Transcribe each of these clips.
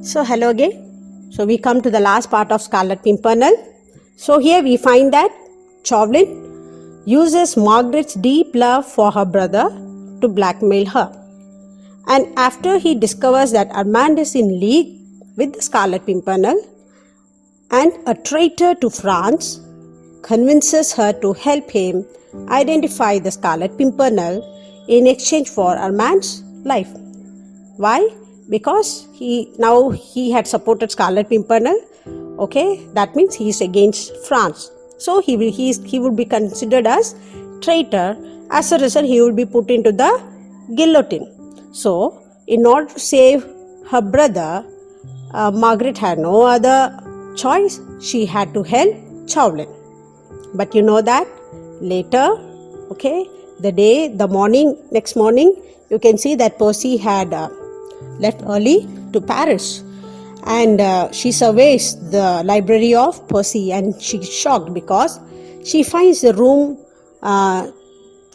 So hello again. So we come to the last part of Scarlet Pimpernel. So here we find that Chauvelin uses Margaret's deep love for her brother to blackmail her. And after he discovers that Armand is in league with the Scarlet Pimpernel and a traitor to France, convinces her to help him identify the Scarlet Pimpernel in exchange for Armand's life. Why? Because he had supported Scarlet Pimpernel. Okay, that means he is against France. So he would be considered as traitor. As a result, he would be put into the guillotine. So, in order to save her brother, Margaret had no other choice. She had to help Chauvelin. But you know that later, okay, next morning, you can see that Percy had left early to Paris, and she surveys the library of Percy, and she's shocked because she finds the room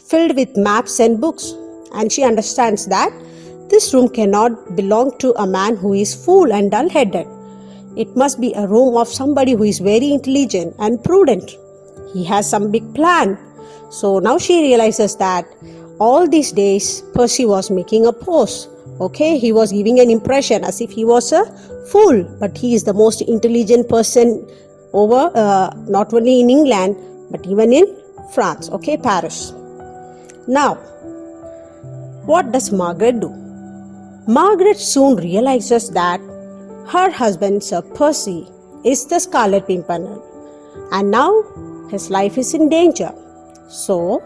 filled with maps and books, and she understands that this room cannot belong to a man who is fool and dull-headed. It must be a room of somebody who is very intelligent and prudent. He has some big plan. So now she realizes that all these days Percy was making a pose. Okay, he was giving an impression as if he was a fool, but he is the most intelligent person over not only in England but even in France, okay, Paris. Now, what does Margaret do? Margaret soon realizes that her husband, Sir Percy, is the Scarlet Pimpernel, and now his life is in danger. So,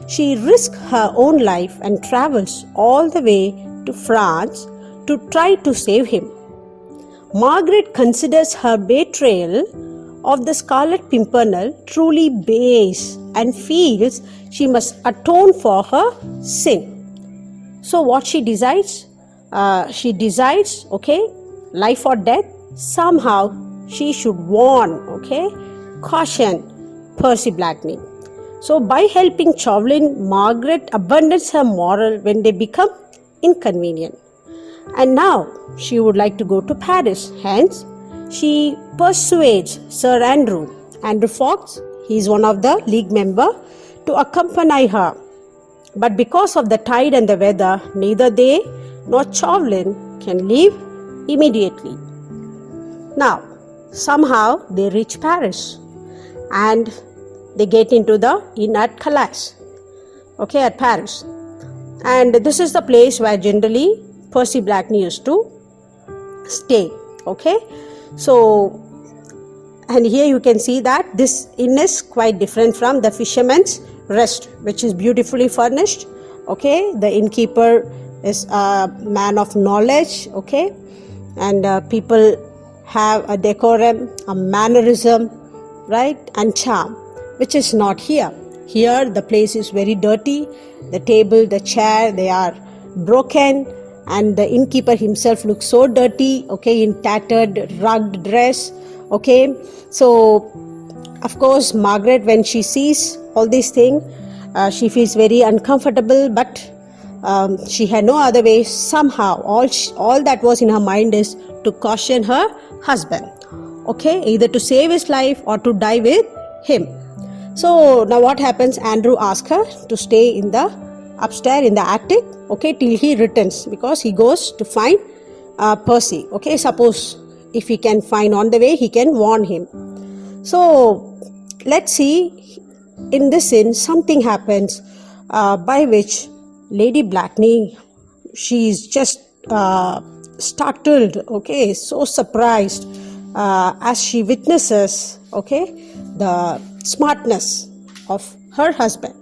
she risks her own life and travels all the way to France to try to save him. Margaret considers her betrayal of the Scarlet Pimpernel truly base and feels she must atone for her sin. So what she decides? Okay, life or death, somehow she should warn, okay, caution Percy Blakeney. So by helping Chauvelin, Margaret abandons her moral when they become inconvenient. And now she would like to go to Paris. Hence, she persuades Sir Andrew Fawkes, he is one of the League member, to accompany her. But because of the tide and the weather, neither they nor Chauvelin can leave immediately. Now, somehow they reach Paris and they get into the inn at Calais, okay, at Paris. And this is the place where generally Percy Blakeney used to stay, okay. So, and here you can see that this inn is quite different from the Fisherman's Rest, which is beautifully furnished, okay. The innkeeper is a man of knowledge, okay, and people have a decorum, a mannerism, right, and charm, which is not here. Here the place is very dirty. The table, the chair, they are broken, and the innkeeper himself looks so dirty, okay, in tattered, rugged dress, okay. So, of course, Margaret, when she sees all these things, she feels very uncomfortable, but she had no other way. Somehow, all that was in her mind is to caution her husband, okay, either to save his life or to die with him. So now what happens? Andrew asks her to stay in the upstairs in the attic, okay, till he returns, because he goes to find Percy, okay. Suppose if he can find on the way, he can warn him. So let's see, in this scene something happens by which Lady Blakeney, she is just startled, okay, so surprised as she witnesses, okay, the smartness of her husband.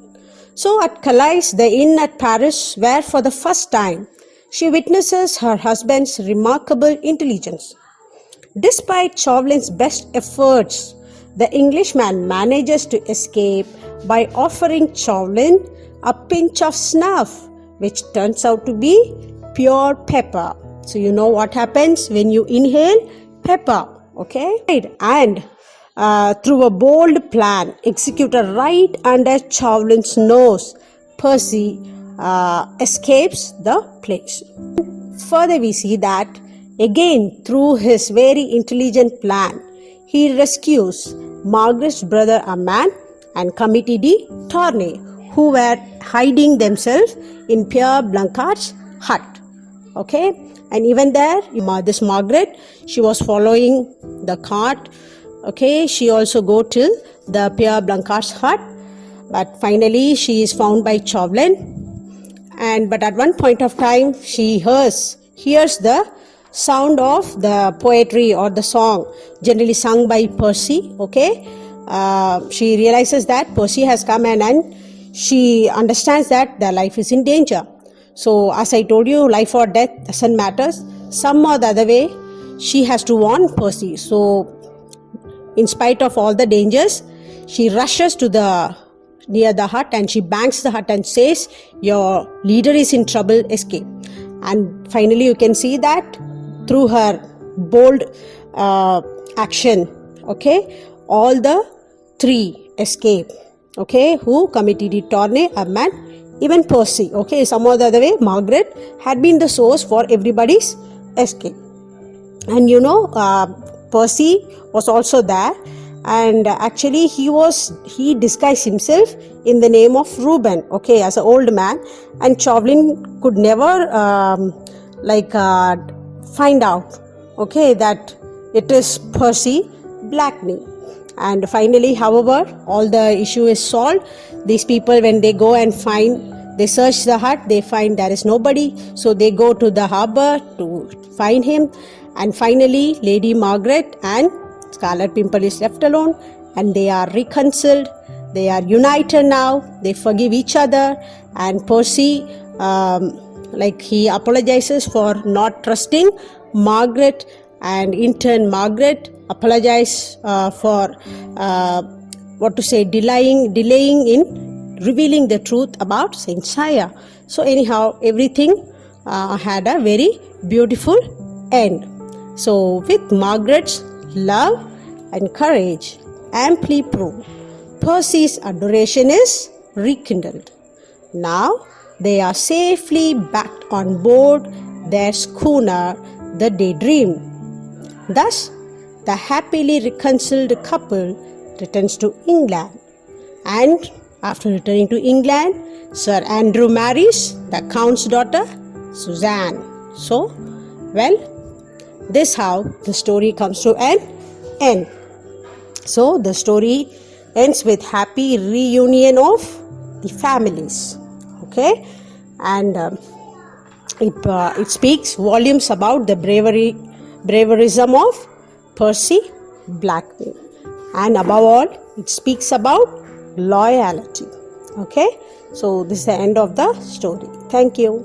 So at Calais, the inn at Paris, where for the first time she witnesses her husband's remarkable intelligence. Despite Chauvelin's best efforts, the Englishman manages to escape by offering Chauvelin a pinch of snuff, which turns out to be pure pepper. So you know what happens when you inhale pepper, okay? And through a bold plan executed right under Chauvelin's nose, Percy escapes the place. Further, we see that Again, through his very intelligent plan, he rescues Margaret's brother Aman and Committee de Tournay, who were hiding themselves in Pierre Blancard's hut. Okay, and even there, this Margaret, she was following the cart. Okay, she also go till the Pierre Blancard's hut, but finally she is found by Chauvelin. But at one point of time, she hears the sound of the poetry or the song generally sung by Percy. Okay, she realizes that Percy has come, and she understands that their life is in danger. So as I told you, life or death doesn't matter. Some or the other way, she has to warn Percy. So in spite of all the dangers, she rushes to near the hut, and she bangs the hut and says, "Your leader is in trouble, escape." And finally you can see that through her bold action, okay, all the three escape. Okay, who? Committee de Tournay, Aman, even Percy. Okay, some or the other way, Margaret had been the source for everybody's escape. And Percy was also there, and actually he disguised himself in the name of Reuben, okay, as an old man, and Chauvelin could never find out, okay, that it is Percy Blakeney. And finally, however, all the issue is solved. These people, when they go and they search the hut, they find there is nobody, so they go to the harbor to find him. And finally, Lady Margaret and Scarlet Pimpernel is left alone, and they are reconciled. They are united now. They forgive each other, and Percy, he apologizes for not trusting Margaret, and in turn, Margaret apologizes for delaying in revealing the truth about Saint Cyr. So anyhow, everything had a very beautiful end. So with Margaret's love and courage amply proved, Percy's adoration is rekindled. Now they are safely back on board their schooner, the Daydream. Thus, the happily reconciled couple returns to England, and after returning to England, Sir Andrew marries the Count's daughter, Suzanne. So, this how the story comes to an end. So the story ends with happy reunion of the families. Okay, and it speaks volumes about the braverism of Percy Blakeney, and above all, it speaks about loyalty. Okay, so this is the end of the story. Thank you.